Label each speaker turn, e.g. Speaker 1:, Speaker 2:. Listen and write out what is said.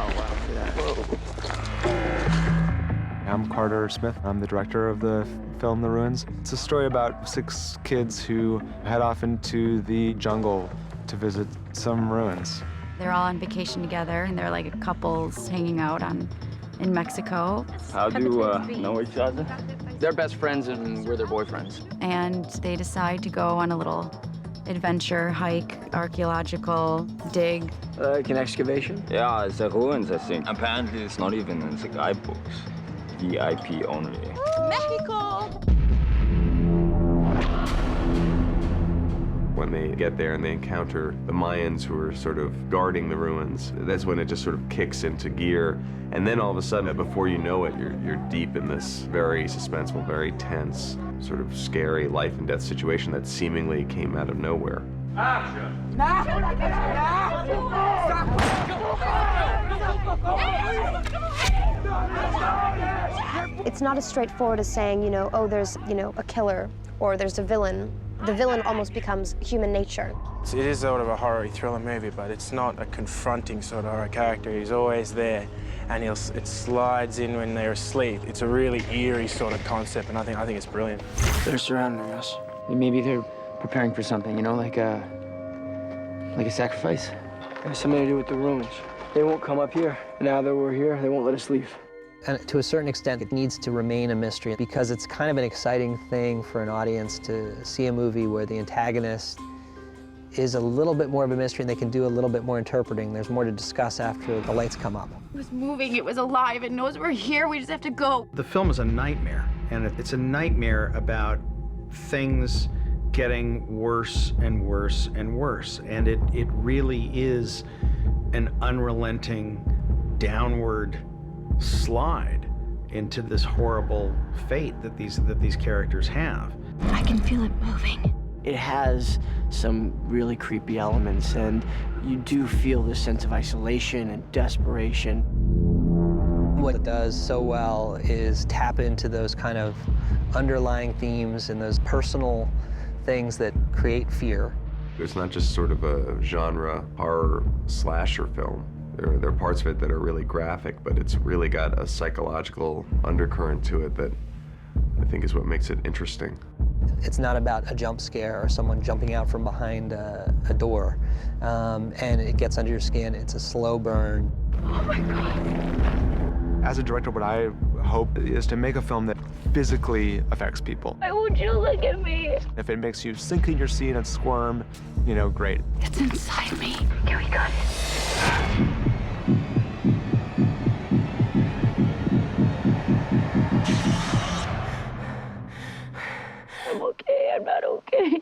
Speaker 1: wow, look at that. Whoa.
Speaker 2: I'm Carter Smith. I'm the director of the film The Ruins. It's a story about 6 kids who head off into the jungle to visit some ruins.
Speaker 3: They're all on vacation together, and they're like couples hanging out in Mexico.
Speaker 4: How do you know each other?
Speaker 5: They're best friends, and we're their boyfriends.
Speaker 3: And they decide to go on a little adventure, hike, archaeological dig.
Speaker 1: Like an excavation?
Speaker 4: Yeah, it's the ruins, I think. Apparently, it's not even in the guidebooks. VIP only.
Speaker 3: Mexico!
Speaker 6: When they get there and they encounter the Mayans who are sort of guarding the ruins, that's when it just sort of kicks into gear. And then all of a sudden, before you know it, you're deep in this very suspenseful, very tense, sort of scary life and death situation that seemingly came out of nowhere.
Speaker 7: It's not as straightforward as saying, oh, there's, a killer or there's a villain. The villain almost becomes human nature.
Speaker 8: It is sort of a horror thriller movie, but it's not a confronting sort of horror character. He's always there, and it slides in when they're asleep. It's a really eerie sort of concept, and I think it's brilliant.
Speaker 1: They're surrounding us. Maybe they're preparing for something, like a sacrifice. It has something to do with the ruins. They won't come up here. Now that we're here, they won't let us leave.
Speaker 9: And to a certain extent, it needs to remain a mystery because it's kind of an exciting thing for an audience to see a movie where the antagonist is a little bit more of a mystery and they can do a little bit more interpreting. There's more to discuss after the lights come up.
Speaker 3: It was moving, it was alive, it knows we're here, we just have to go.
Speaker 10: The film is a nightmare, and it's a nightmare about things getting worse and worse and worse. And it really is an unrelenting downward slide into this horrible fate that these characters have.
Speaker 3: I can feel it moving.
Speaker 1: It has some really creepy elements, and you do feel this sense of isolation and desperation.
Speaker 9: What it does so well is tap into those kind of underlying themes and those personal things that create fear.
Speaker 6: It's not just sort of a genre horror slasher film. There are parts of it that are really graphic, but it's really got a psychological undercurrent to it that I think is what makes it interesting.
Speaker 9: It's not about a jump scare or someone jumping out from behind a door, and it gets under your skin. It's a slow burn.
Speaker 3: Oh my God.
Speaker 2: As a director, what I hope is to make a film that physically affects people.
Speaker 3: Why won't you look at me?
Speaker 2: If it makes you sink in your seat and squirm, great.
Speaker 3: It's inside me. Here we go. I'm okay, I'm not okay.